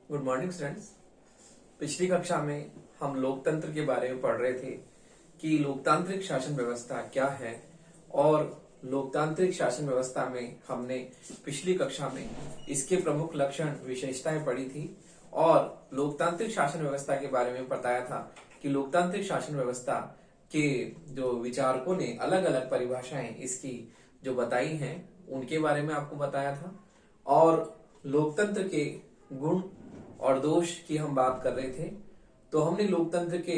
Good morning students. पिछली कक्षा में हम लोकतंत्र के बारे में पढ़ रहे थे कि लोकतांत्रिक शासन व्यवस्था क्या है और लोकतांत्रिक शासन व्यवस्था में हमने पिछली कक्षा में इसके प्रमुख लक्षण विशेषताएं पढ़ी थी और लोकतांत्रिक शासन व्यवस्था के बारे में बताया था कि लोकतांत्रिक शासन व्यवस्था के जो विचारकों ने अलग अलग परिभाषाएं इसकी जो बताई हैं उनके बारे में आपको बताया था और लोकतंत्र के गुण और दोष की हम बात कर रहे थे। तो हमने लोकतंत्र के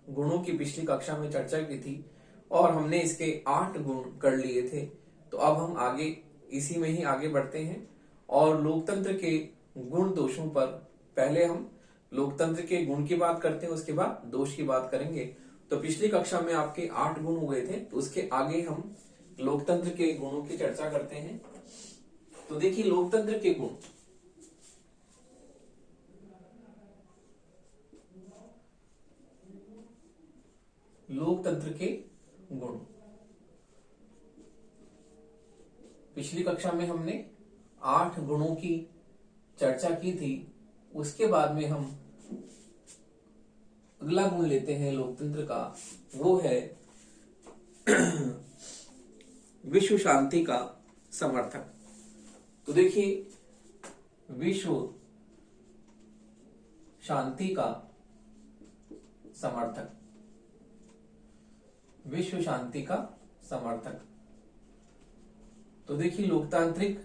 गुणों की पिछली कक्षा में चर्चा की थी और हमने इसके 8 गुण कर लिए थे। तो अब हम आगे इसी में ही आगे बढ़ते हैं और लोकतंत्र के गुण दोषों पर पहले हम लोकतंत्र के गुण की बात करते हैं, उसके बाद दोष की बात करेंगे। तो पिछली कक्षा में आपके 8 गुण हुए थे, तो उसके आगे हम लोकतंत्र के गुणों की चर्चा करते हैं। तो देखिए लोकतंत्र के गुण, लोकतंत्र के गुण पिछली कक्षा में हमने 8 गुणों की चर्चा की थी। उसके बाद में हम अगला गुण लेते हैं लोकतंत्र का, वो है विश्व शांति का समर्थक। तो देखिए विश्व शांति का समर्थक, विश्व शांति का समर्थक। तो देखिए लोकतांत्रिक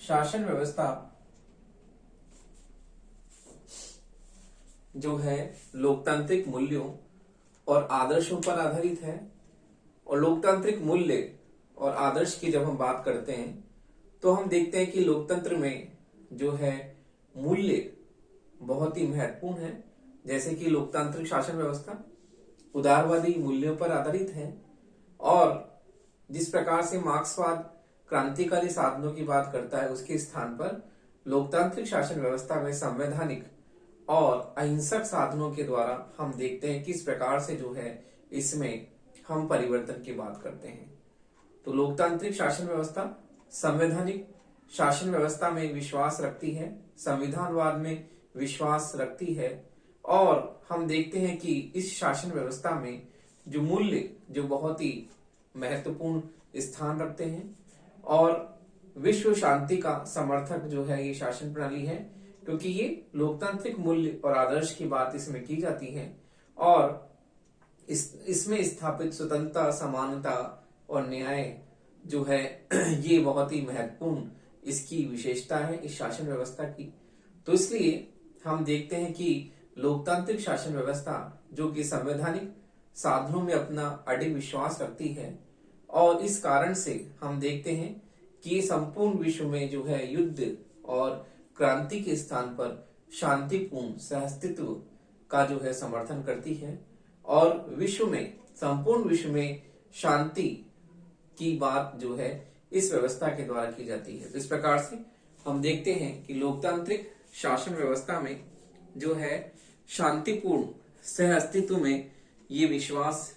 शासन व्यवस्था जो है लोकतांत्रिक मूल्यों और आदर्शों पर आधारित है और लोकतांत्रिक मूल्य और आदर्श की जब हम बात करते हैं तो हम देखते हैं कि लोकतंत्र में जो है मूल्य बहुत ही महत्वपूर्ण है। जैसे कि लोकतांत्रिक शासन व्यवस्था उदारवादी मूल्यों पर आधारित है और जिस प्रकार से मार्क्सवाद क्रांतिकारी साधनों की बात करता है, उसके स्थान पर लोकतांत्रिक शासन व्यवस्था में संवैधानिक और अहिंसक साधनों के द्वारा हम देखते हैं किस प्रकार से जो है इसमें हम परिवर्तन की बात करते हैं। तो लोकतांत्रिक शासन व्यवस्था संवैधानिक शासन व्यवस्था में विश्वास रखती है, संविधानवाद में विश्वास रखती है और हम देखते हैं कि इस शासन व्यवस्था में जो मूल्य जो बहुत ही महत्वपूर्ण स्थान रखते हैं और विश्व शांति का समर्थक जो है ये शासन प्रणाली है, क्योंकि ये लोकतांत्रिक मूल्य और आदर्श की बात इसमें की जाती है और इसमें स्थापित स्वतंत्रता, समानता और न्याय जो है ये बहुत ही महत्वपूर्ण इसकी विशेषता है इस शासन व्यवस्था की। तो इसलिए हम देखते हैं कि लोकतांत्रिक शासन व्यवस्था जो कि संवैधानिक साधनों में अपना अडिग विश्वास रखती है और इस कारण से हम देखते हैं कि संपूर्ण विश्व में जो है युद्ध और क्रांति के स्थान पर शांतिपूर्ण सहअस्तित्व का जो है समर्थन करती है और विश्व में संपूर्ण विश्व में शांति की बात जो है इस व्यवस्था के द्वारा की जाती है। तो इस प्रकार से हम देखते हैं कि लोकतांत्रिक शासन व्यवस्था में जो है शांतिपूर्ण सह अस्तित्व में ये विश्वास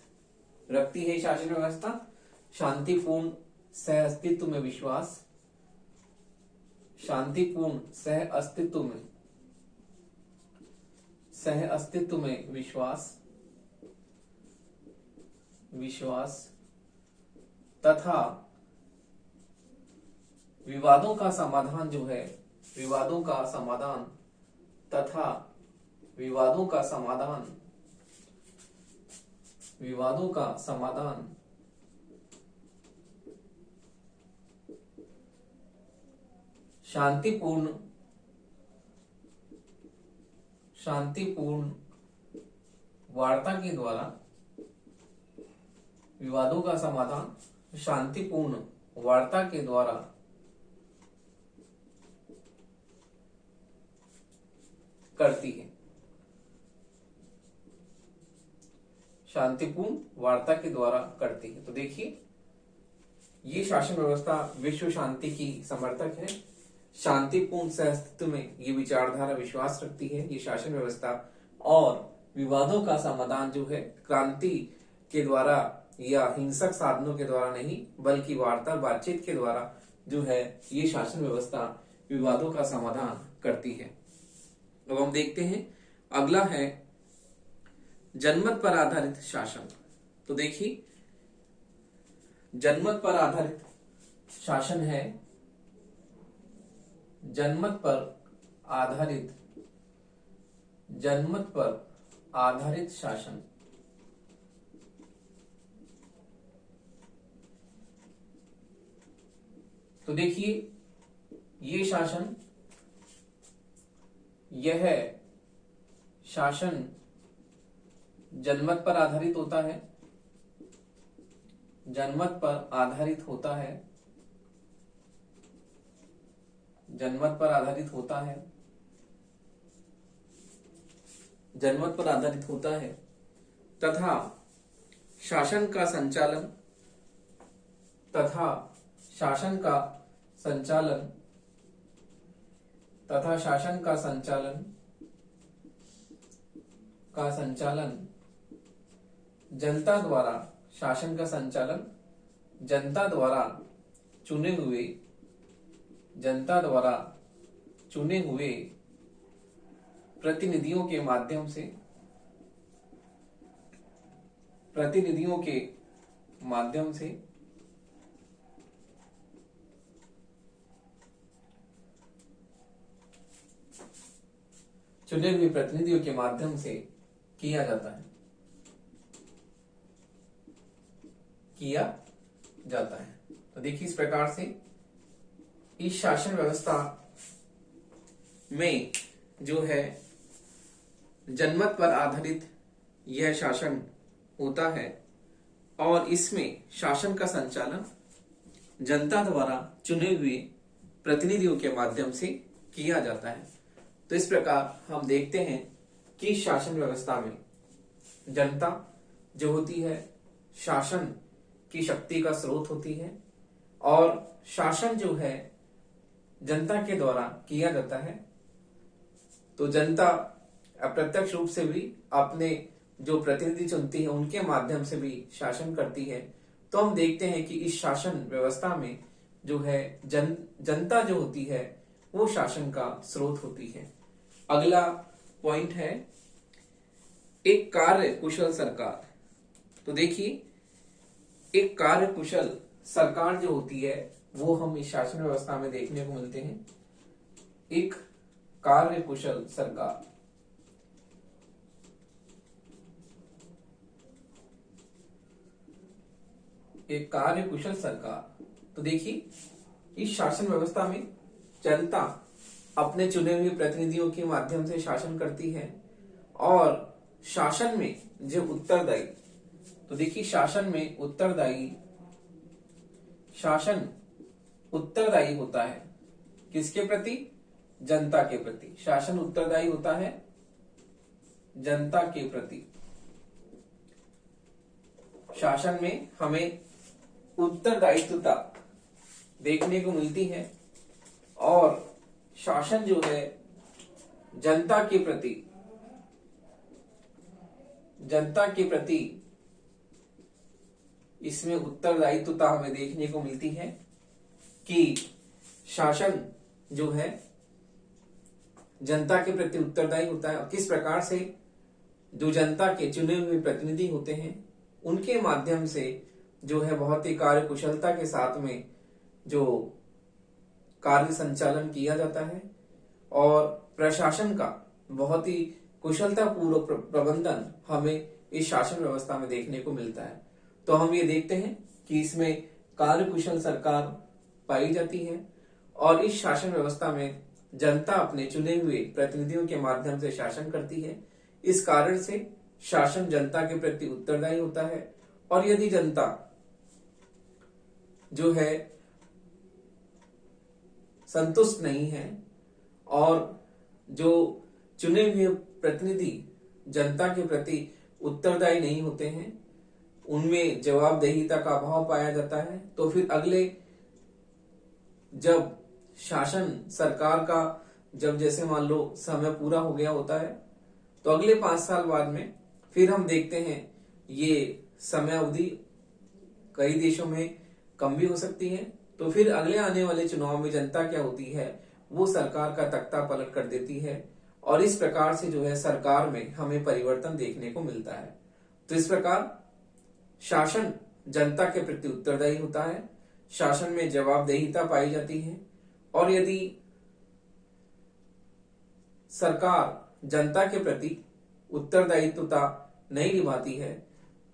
रखती है शासन व्यवस्था। शांतिपूर्ण सह अस्तित्व में विश्वास, शांतिपूर्ण सह अस्तित्व में विश्वास तथा विवादों का समाधान जो है विवादों का समाधान शांतिपूर्ण वार्ता के द्वारा, विवादों का समाधान शांतिपूर्ण वार्ता के द्वारा करती है, शांतिपूर्ण वार्ता के द्वारा करती है। तो देखिए ये शासन व्यवस्था विश्व शांति की समर्थक है, शांतिपूर्ण सहअस्तित्व में ये विचारधारा विश्वास रखती है ये शासन व्यवस्था और विवादों का समाधान जो है क्रांति के द्वारा या हिंसक साधनों के द्वारा नहीं बल्कि वार्ता बातचीत के द्वारा जो है ये शासन व्यवस्था विवादों का समाधान करती है। अब हम देखते हैं अगला है जनमत पर आधारित शासन। तो देखिए जनमत पर आधारित शासन है, जनमत पर आधारित शासन। तो देखिए ये शासन, यह शासन जनमत पर आधारित होता है, जनमत पर आधारित होता है, जनमत पर आधारित होता है, जनमत पर आधारित होता है तथा शासन का संचालन, तथा शासन का संचालन, तथा शासन का संचालन जनता द्वारा, शासन का संचालन जनता द्वारा चुने हुए, जनता द्वारा चुने हुए प्रतिनिधियों के माध्यम से, प्रतिनिधियों के माध्यम से चुने हुए प्रतिनिधियों के माध्यम से किया जाता है, किया जाता है। तो देखिए इस प्रकार से इस शासन व्यवस्था में जो है जनमत पर आधारित यह शासन होता है और इसमें शासन का संचालन जनता द्वारा चुने हुए प्रतिनिधियों के माध्यम से किया जाता है। तो इस प्रकार हम देखते हैं कि शासन व्यवस्था में जनता जो होती है शासन की शक्ति का स्रोत होती है और शासन जो है जनता के द्वारा किया जाता है। तो जनता अप्रत्यक्ष रूप से भी अपने जो प्रतिनिधि चुनती है उनके माध्यम से भी शासन करती है। तो हम देखते हैं कि इस शासन व्यवस्था में जो है जनता जो होती है वो शासन का स्रोत होती है। अगला पॉइंट है एक कार्य कुशल सरकार। तो देखिए एक कार्य कुशल सरकार जो होती है वो हम इस शासन व्यवस्था में देखने को मिलते हैं। एक कार्य कुशल सरकार, एक कार्य कुशल सरकार। तो देखिए इस शासन व्यवस्था में जनता अपने चुने हुए प्रतिनिधियों के माध्यम से शासन करती है और शासन में जो उत्तरदायी, तो देखिए शासन में शासन उत्तरदायी होता है किसके प्रति? जनता के प्रति। शासन उत्तरदायी होता है जनता के प्रति। शासन में हमें उत्तरदायित्वता देखने को मिलती है और शासन जो है जनता के प्रति इसमें उत्तरदायित्वता हमें देखने को मिलती है कि शासन जो है जनता के प्रति उत्तरदायी होता है। और किस प्रकार से जो जनता के चुने हुए प्रतिनिधि होते हैं उनके माध्यम से जो है बहुत ही कार्य कुशलता के साथ में जो कार्य संचालन किया जाता है और प्रशासन का बहुत ही कुशलता पूर्वक प्रबंधन हमें इस शासन व्यवस्था में देखने को मिलता है। तो हम ये देखते हैं कि इसमें कार्य कुशल सरकार पाई जाती है और इस शासन व्यवस्था में जनता अपने चुने हुए प्रतिनिधियों के माध्यम से शासन करती है। इस कारण से शासन जनता के प्रति उत्तरदायी होता है और यदि जनता जो है संतुष्ट नहीं है और जो चुने हुए प्रतिनिधि जनता के प्रति उत्तरदायी नहीं होते हैं, उनमें जवाबदेहिता का अभाव पाया जाता है, तो फिर अगले जब शासन सरकार का जब जैसे मान लो समय पूरा हो गया होता है तो अगले 5 साल बाद में फिर हम देखते हैं ये समय अवधि कई देशों में कम भी हो सकती है। तो फिर अगले आने वाले चुनाव में जनता क्या होती है वो सरकार का तख्ता पलट कर देती है और इस प्रकार से जो है सरकार में हमें परिवर्तन देखने को मिलता है। तो इस प्रकार शासन जनता के प्रति उत्तरदायी होता है, शासन में जवाबदेहिता पाई जाती है, और यदि सरकार जनता के प्रति उत्तरदायित्वता नहीं निभाती है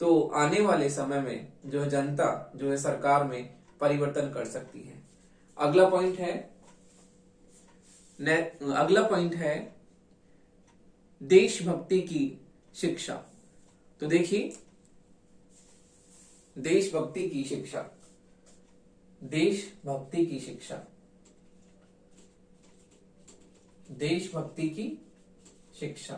तो आने वाले समय में जो है जनता जो है सरकार में परिवर्तन कर सकती है। अगला पॉइंट है देशभक्ति की शिक्षा। तो देखिए, देशभक्ति की शिक्षा, देशभक्ति की शिक्षा, देशभक्ति की शिक्षा।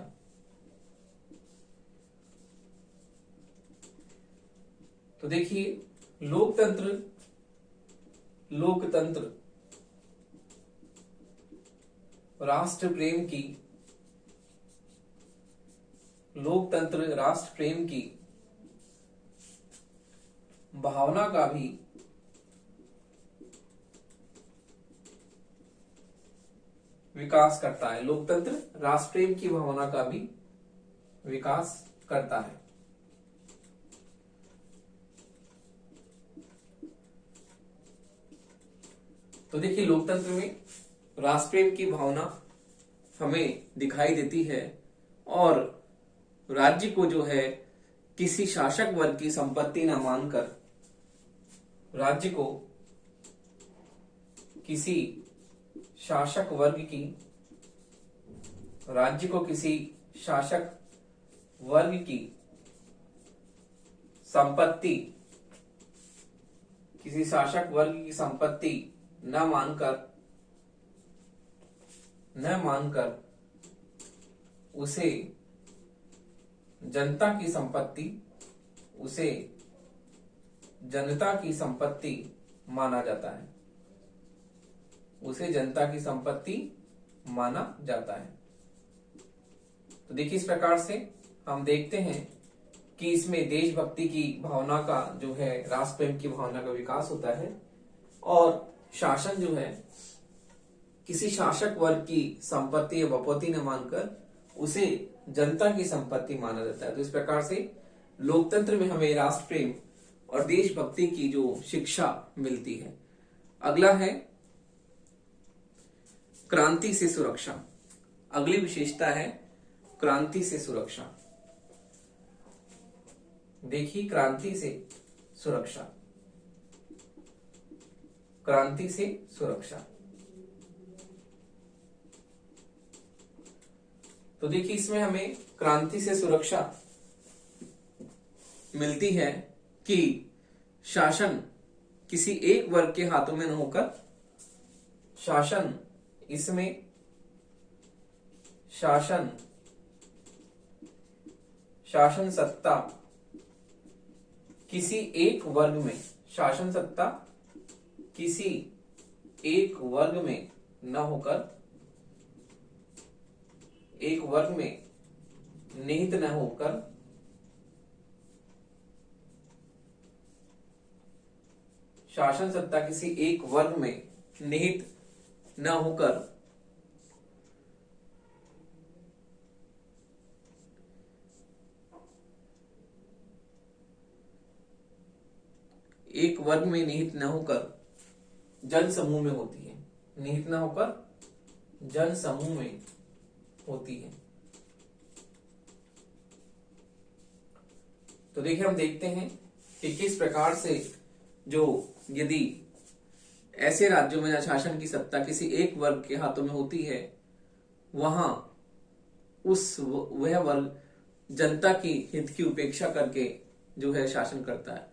तो देखिए, लोकतंत्र राष्ट्र प्रेम की, लोकतंत्र राष्ट्र प्रेम की भावना का भी विकास करता है। लोकतंत्र राष्ट्र प्रेम की भावना का भी विकास करता है। तो देखिए, लोकतंत्र में राष्ट्र प्रेम की भावना हमें दिखाई देती है और राज्य को जो है किसी शासक वर्ग की संपत्ति न मानकर, राज्य को किसी शासक वर्ग की, राज्य को किसी शासक वर्ग की संपत्ति, किसी शासक वर्ग की संपत्ति न मानकर उसे जनता की संपत्ति, उसे जनता की संपत्ति माना जाता है, उसे जनता की संपत्ति माना जाता है। तो देखिए, इस प्रकार से हम देखते हैं कि इसमें देशभक्ति की भावना का जो है, राष्ट्र प्रेम की भावना का विकास होता है और शासन जो है किसी शासक वर्ग की संपत्ति या बपौती न मानकर उसे जनता की संपत्ति माना जाता है। तो इस प्रकार से लोकतंत्र में हमें राष्ट्र प्रेम और देशभक्ति की जो शिक्षा मिलती है। अगला है क्रांति से सुरक्षा। अगली विशेषता है क्रांति से सुरक्षा। देखिए, क्रांति से सुरक्षा, क्रांति से सुरक्षा। तो देखिए, इसमें हमें क्रांति से सुरक्षा मिलती है कि शासन किसी एक वर्ग के हाथों में न होकर, शासन इसमें शासन सत्ता किसी एक वर्ग में, शासन सत्ता किसी एक वर्ग में न होकर, एक वर्ग में निहित न होकर शासन सत्ता किसी एक वर्ग में निहित न होकर एक वर्ग में निहित न होकर जन समूह में होती है, निहित न होकर जन समूह में होती है। तो देखिए, हम देखते हैं कि किस प्रकार से जो यदि ऐसे राज्यों में शासन की सत्ता किसी एक वर्ग के हाथों में होती है, वहां वह वर्ग जनता की हित की उपेक्षा करके जो है शासन करता है।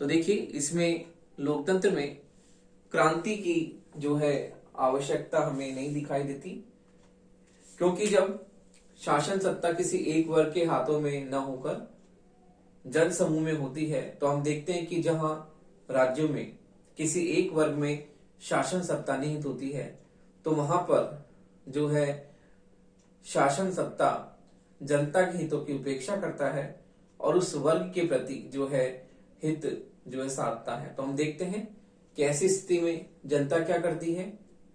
तो देखिए, इसमें लोकतंत्र में क्रांति की जो है आवश्यकता हमें नहीं दिखाई देती, क्योंकि जब शासन सत्ता किसी एक वर्ग के हाथों में न होकर जन समूह में होती है, तो हम देखते हैं कि जहां राज्यों में किसी एक वर्ग में शासन सत्ता निहित होती है, तो वहां पर जो है शासन सत्ता जनता के हितों की उपेक्षा करता है और उस वर्ग के प्रति जो है हित जो है साधता है। तो हम देखते हैं कि ऐसी स्थिति में जनता क्या करती है,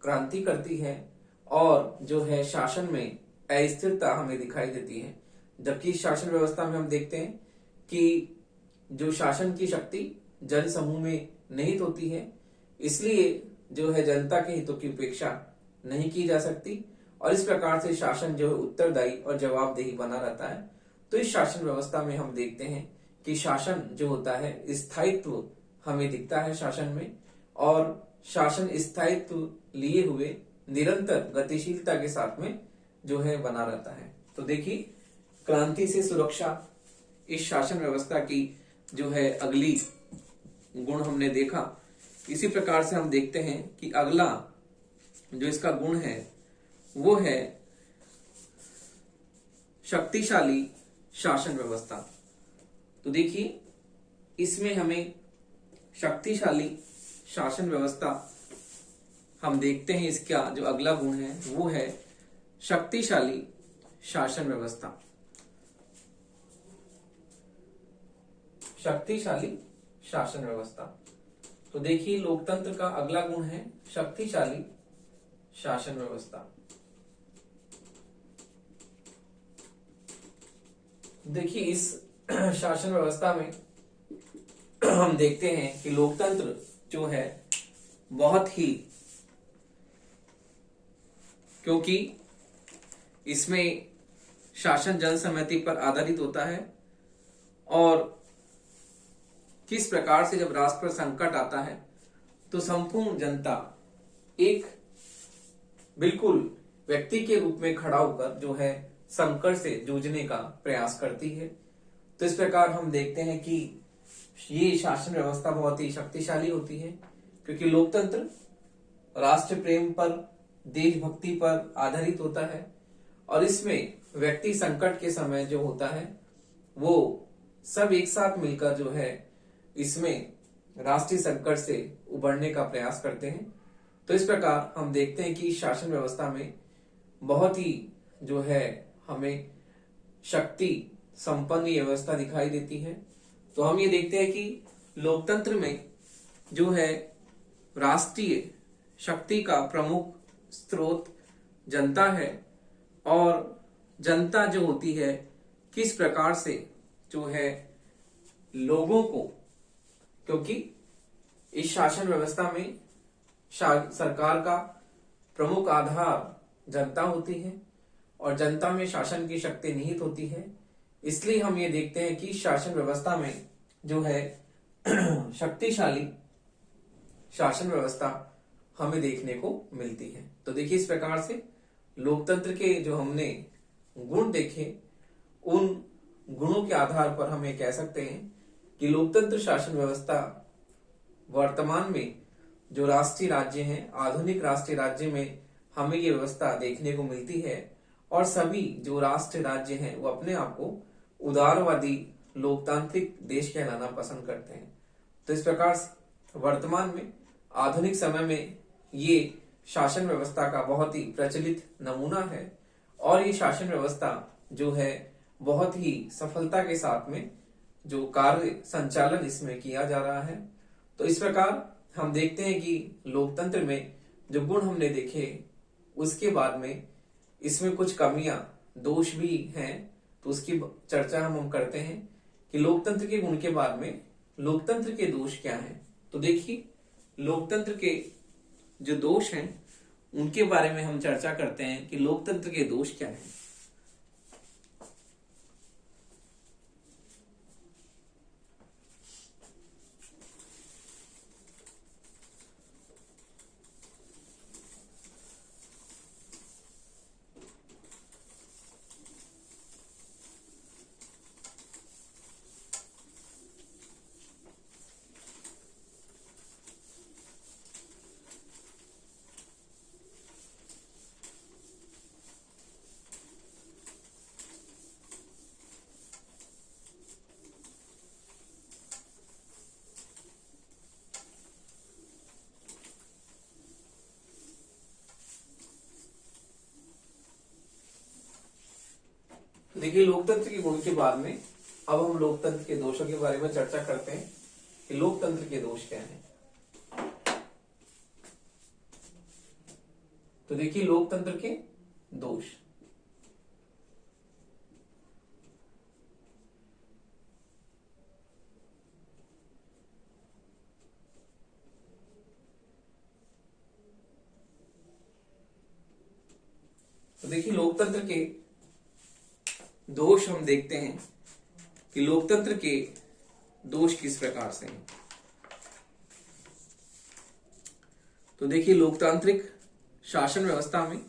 क्रांति करती है और जो है शासन में अस्थिरता हमें दिखाई देती है। जबकि शासन व्यवस्था में हम देखते हैं कि जो शासन की शक्ति जन समूह में निहित होती है, इसलिए जो है जनता के हितों की उपेक्षा नहीं की जा सकती और इस प्रकार से शासन जो है उत्तरदायी और जवाबदेही बना रहता है। तो इस शासन व्यवस्था में हम देखते हैं कि शासन जो होता है स्थायित्व हमें दिखता है शासन में, और शासन स्थायित्व लिए हुए निरंतर गतिशीलता के साथ में जो है बना रहता है। तो देखिए, क्रांति से सुरक्षा इस शासन व्यवस्था की जो है अगली गुण हमने देखा। इसी प्रकार से हम देखते हैं कि अगला जो इसका गुण है वो है शक्तिशाली शासन व्यवस्था। तो देखिए, इसमें हमें शक्तिशाली शासन व्यवस्था हम देखते हैं, इसका जो अगला गुण है वो है शक्तिशाली शासन व्यवस्था। शक्तिशाली शासन व्यवस्था। तो देखिए, लोकतंत्र का अगला गुण है शक्तिशाली शासन व्यवस्था। देखिए, इस शासन व्यवस्था में हम देखते हैं कि लोकतंत्र जो है बहुत ही, क्योंकि इसमें शासन जनसम्मति पर आधारित होता है और किस प्रकार से जब राष्ट्र पर संकट आता है तो संपूर्ण जनता एक बिल्कुल व्यक्ति के रूप में खड़ा होकर जो है संकट से जूझने का प्रयास करती है। तो इस प्रकार हम देखते हैं कि ये शासन व्यवस्था बहुत ही शक्तिशाली होती है, क्योंकि लोकतंत्र राष्ट्र प्रेम पर, देशभक्ति पर आधारित होता है और इसमें व्यक्ति संकट के समय जो होता है वो सब एक साथ मिलकर जो है इसमें राष्ट्रीय संकट से उबरने का प्रयास करते हैं। तो इस प्रकार हम देखते हैं कि शासन व्यवस्था में बहुत ही जो है हमें शक्ति संपन्न व्यवस्था दिखाई देती है। तो हम ये देखते हैं कि लोकतंत्र में जो है राष्ट्रीय शक्ति का प्रमुख स्रोत जनता है और जनता जो होती है किस प्रकार से जो है लोगों को, क्योंकि इस शासन व्यवस्था में सरकार का प्रमुख आधार जनता होती है और जनता में शासन की शक्ति निहित होती है। इसलिए हम ये देखते हैं कि शासन व्यवस्था में जो है शक्तिशाली शासन व्यवस्था हमें देखने को मिलती है। तो देखिए, इस प्रकार से लोकतंत्र के जो हमने गुण देखे, उन गुणों के आधार पर हम ये कह सकते हैं कि लोकतंत्र शासन व्यवस्था वर्तमान में जो राष्ट्रीय राज्य हैं, आधुनिक राष्ट्रीय राज्य में हमें ये व्यवस्था देखने को मिलती है और सभी जो राष्ट्र राज्य हैं वो अपने आप को उदारवादी लोकतांत्रिक देश कहलाना पसंद करते हैं। तो इस प्रकार से वर्तमान में आधुनिक समय में ये शासन व्यवस्था का बहुत ही प्रचलित नमूना है और ये शासन व्यवस्था जो है बहुत ही सफलता के साथ में जो कार्य संचालन इसमें किया जा रहा है। तो इस प्रकार हम देखते हैं कि लोकतंत्र में जो गुण हमने देखे उसके बाद में इसमें कुछ कमियां, दोष भी हैं, तो उसकी चर्चा हम करते हैं कि लोकतंत्र के गुण के बाद में लोकतंत्र के दोष क्या हैं। तो देखिए, लोकतंत्र के जो दोष हैं उनके बारे में हम चर्चा करते हैं कि लोकतंत्र के दोष क्या हैं। देखिए, लोकतंत्र के गुण के बाद में अब हम लोकतंत्र के दोषों के बारे में चर्चा करते हैं कि लोकतंत्र के दोष क्या हैं। तो देखिए, लोकतंत्र के दोष। तो देखिए लोकतंत्र के दोष हम देखते हैं कि लोकतंत्र के दोष किस प्रकार से हैं। तो देखिए लोकतांत्रिक शासन व्यवस्था में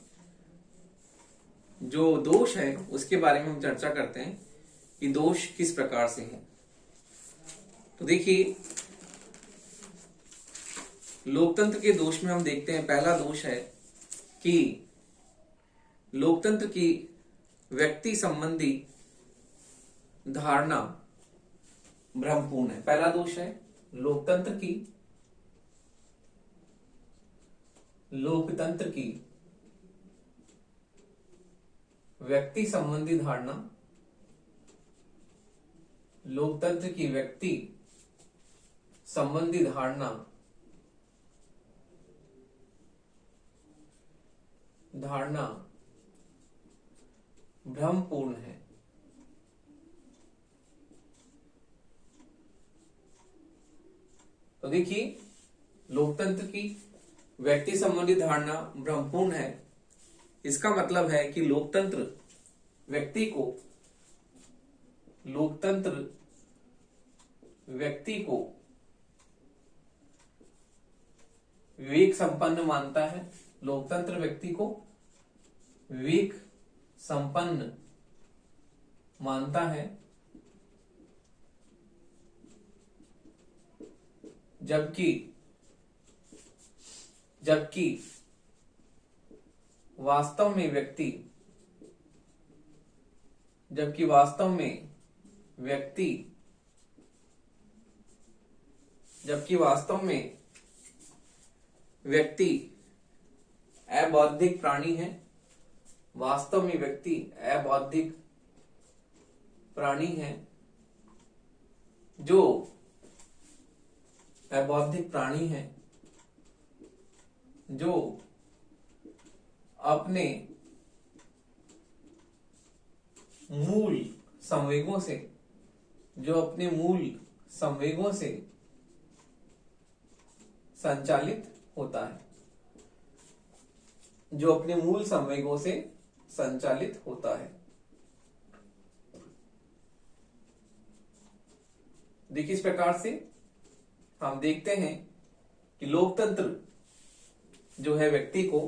जो दोष है उसके बारे में हम चर्चा करते हैं कि दोष किस प्रकार से हैं। तो देखिए लोकतंत्र के दोष में हम देखते हैं, पहला दोष है कि लोकतंत्र की व्यक्ति संबंधी धारणा भ्रमपूर्ण है। पहला दोष है लोकतंत्र की व्यक्ति संबंधी धारणा, लोकतंत्र की व्यक्ति संबंधी धारणा भ्रमपूर्ण है। तो देखिए लोकतंत्र की व्यक्ति संबंधी धारणा भ्रमपूर्ण है। इसका मतलब है कि लोकतंत्र व्यक्ति को विवेक संपन्न मानता है। लोकतंत्र व्यक्ति को विवेक संपन्न मानता है, जबकि वास्तव में व्यक्ति अबौद्धिक प्राणी है। वास्तव में व्यक्ति अबौद्धिक प्राणी है, जो अबौद्धिक प्राणी है जो अपने मूल संवेगों से संचालित होता है, देखिए इस प्रकार से हम देखते हैं कि लोकतंत्र जो है व्यक्ति को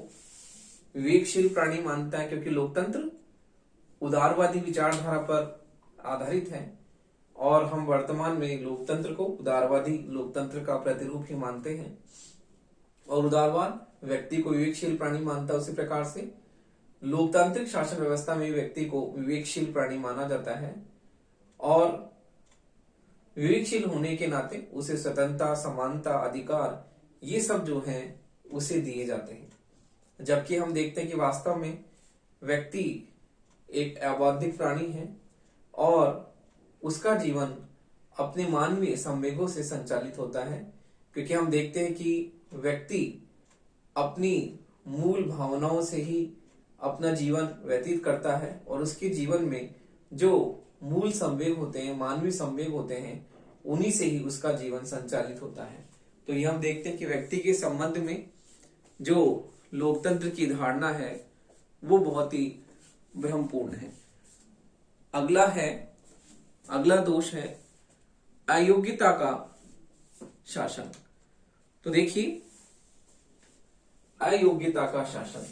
विवेकशील प्राणी मानता है, क्योंकि लोकतंत्र उदारवादी विचारधारा पर आधारित है और हम वर्तमान में लोकतंत्र को उदारवादी लोकतंत्र का प्रतिरूप ही मानते हैं। और उदारवाद व्यक्ति को विवेकशील प्राणी मानता है, उसी प्रकार से लोकतांत्रिक शासन व्यवस्था में व्यक्ति को विवेकशील प्राणी माना जाता है और विवेकशील होने के नाते उसे स्वतंत्रता, समानता, अधिकार ये सब जो हैं उसे दिए जाते हैं। जबकि हम देखते हैं कि वास्तव में व्यक्ति एक अबौद्धिक प्राणी है और उसका जीवन अपने मानवीय संवेगों से संचालित होता है, क्योंकि हम देखते हैं कि व्यक्ति अपनी मूल भावनाओं से ही अपना जीवन व्यतीत करता है और उसके जीवन में जो मूल संवेग होते हैं, मानवीय संवेग होते हैं, उन्हीं से ही उसका जीवन संचालित होता है। तो ये हम देखते हैं कि व्यक्ति के संबंध में जो लोकतंत्र की धारणा है वो बहुत ही भ्रमपूर्ण है। अगला दोष है अयोग्यता का शासन। तो देखिए अयोग्यता का शासन।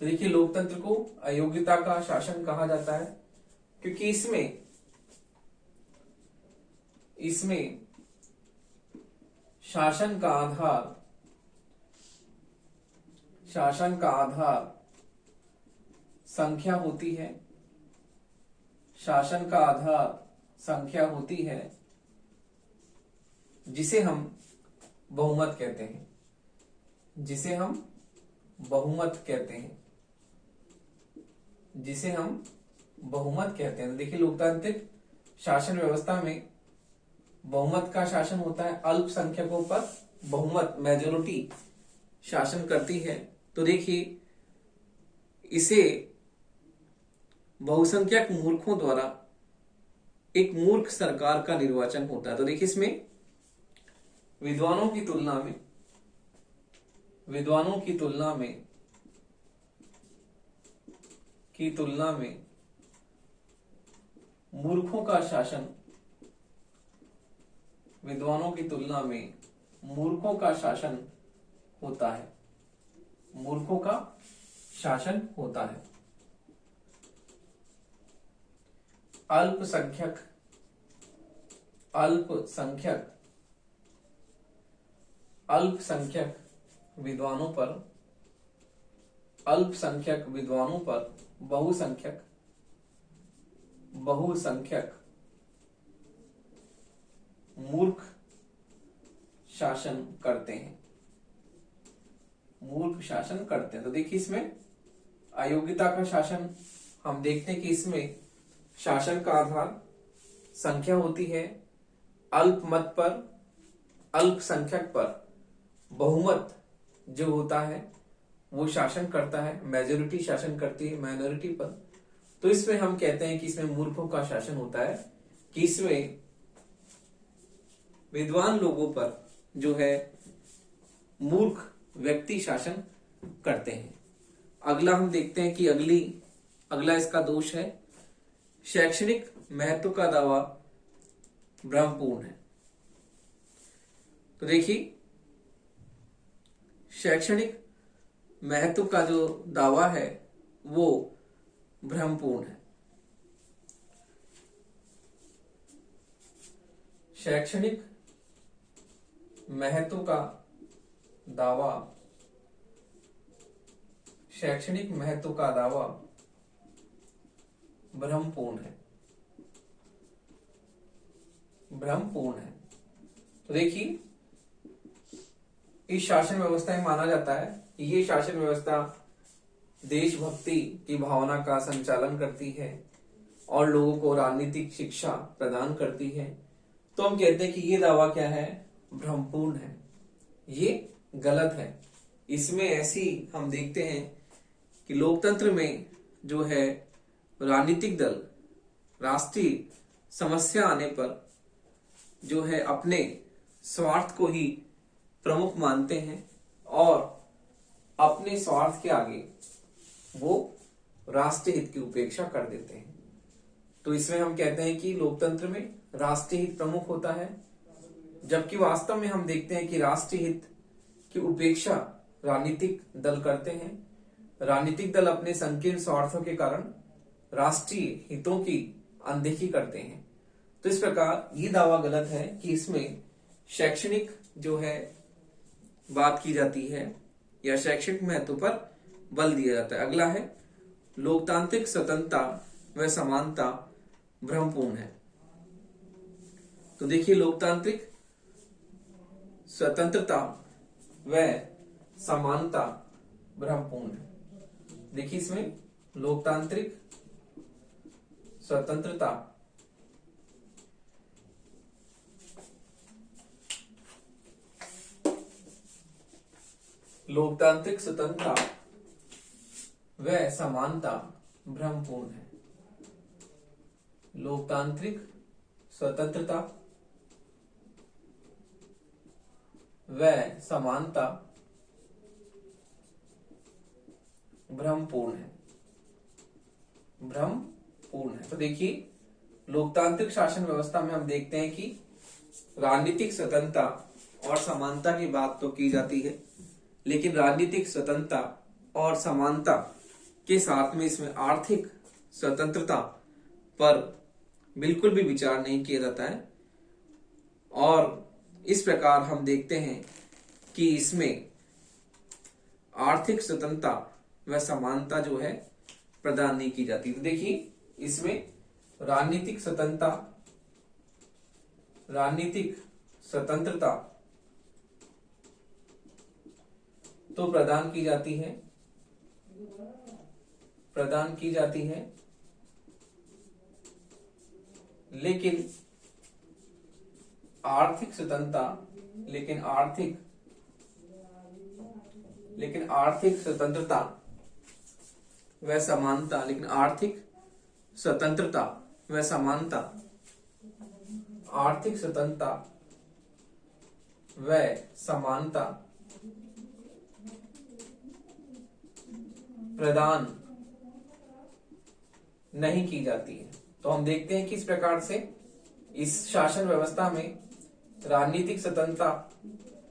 तो देखिए लोकतंत्र को अयोग्यता का शासन कहा जाता है क्योंकि इसमें शासन का आधार संख्या होती है, जिसे हम बहुमत कहते हैं। देखिए लोकतांत्रिक शासन व्यवस्था में बहुमत का शासन होता है, अल्पसंख्यकों पर बहुमत मेजोरिटी शासन करती है। तो देखिए इसे बहुसंख्यक मूर्खों द्वारा एक मूर्ख सरकार का निर्वाचन होता है। तो देखिए इसमें विद्वानों की तुलना में मूर्खों का शासन, विद्वानों की तुलना में मूर्खों का शासन होता है, मूर्खों का शासन होता है। अल्पसंख्यक विद्वानों पर बहुसंख्यक मूर्ख शासन करते हैं, तो देखिए इसमें अयोग्यता का शासन हम देखते हैं कि इसमें शासन का आधार संख्या होती है, अल्पमत पर, अल्पसंख्यक पर बहुमत जो होता है वो शासन करता है, मेजोरिटी शासन करती है माइनॉरिटी पर। तो इसमें हम कहते हैं कि इसमें मूर्खों का शासन होता है, कि इसमें विद्वान लोगों पर जो है मूर्ख व्यक्ति शासन करते हैं। अगला हम देखते हैं कि अगला इसका दोष है, शैक्षणिक महत्व का दावा भ्रमपूर्ण है। तो देखिए शैक्षणिक महत्व का जो दावा है वो भ्रमपूर्ण है। शैक्षणिक महत्व का दावा भ्रमपूर्ण है। तो देखिए इस शासन व्यवस्था में माना जाता है कि ये शासन व्यवस्था देशभक्ति की भावना का संचालन करती है और लोगों को राजनीतिक शिक्षा प्रदान करती है। तो हम कहते हैं कि ये दावा क्या है, भ्रमपूर्ण है, ये गलत है। इसमें ऐसी हम देखते हैं कि लोकतंत्र में जो है राजनीतिक दल राष्ट्रीय समस्या आने पर जो है अपने स्वार्थ को ही प्रमुख मानते हैं और अपने स्वार्थ के आगे वो राष्ट्रीय हित की उपेक्षा कर देते हैं। तो इसमें हम कहते हैं कि लोकतंत्र में राष्ट्रीय हित प्रमुख होता है, जबकि वास्तव में हम देखते हैं कि राष्ट्रीय हित की उपेक्षा राजनीतिक दल करते हैं। राजनीतिक दल अपने संकीर्ण स्वार्थों के कारण राष्ट्रीय हितों की अनदेखी करते हैं। तो इस प्रकार ये दावा गलत है कि इसमें शैक्षणिक जो है बात की जाती है या शैक्षणिक महत्व पर बल दिया जाता है। अगला है लोकतांत्रिक स्वतंत्रता व समानता भ्रमपूर्ण है। तो देखिए लोकतांत्रिक स्वतंत्रता व समानता भ्रमपूर्ण है। देखिए इसमें लोकतांत्रिक स्वतंत्रता व समानता भ्रमपूर्ण है। लोकतांत्रिक स्वतंत्रता व समानता भ्रमपूर्ण है। तो देखिए लोकतांत्रिक शासन व्यवस्था में हम देखते हैं कि राजनीतिक स्वतंत्रता और समानता की बात तो की जाती है, लेकिन राजनीतिक स्वतंत्रता और समानता के साथ में इसमें आर्थिक स्वतंत्रता पर बिल्कुल भी विचार नहीं किया जाता है। और इस प्रकार हम देखते हैं कि इसमें आर्थिक स्वतंत्रता व समानता जो है प्रदान नहीं की जाती। तो देखिए इसमें राजनीतिक स्वतंत्रता तो प्रदान की जाती है, लेकिन आर्थिक स्वतंत्रता व समानता आर्थिक स्वतंत्रता व समानता प्रदान नहीं की जाती है। तो हम देखते हैं कि इस प्रकार से इस शासन व्यवस्था में राजनीतिक स्वतंत्रता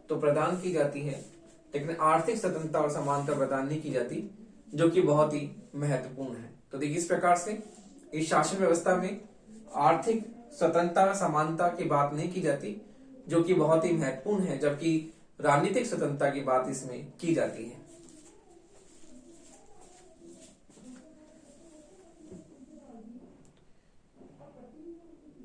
तो प्रदान की जाती है, लेकिन आर्थिक स्वतंत्रता और समानता प्रदान नहीं की जाती, जो कि बहुत ही महत्वपूर्ण है। तो देखिए इस प्रकार से इस शासन व्यवस्था में आर्थिक स्वतंत्रता और समानता की बात नहीं की जाती, जो कि बहुत ही महत्वपूर्ण है, जबकि राजनीतिक स्वतंत्रता की बात इसमें की जाती है।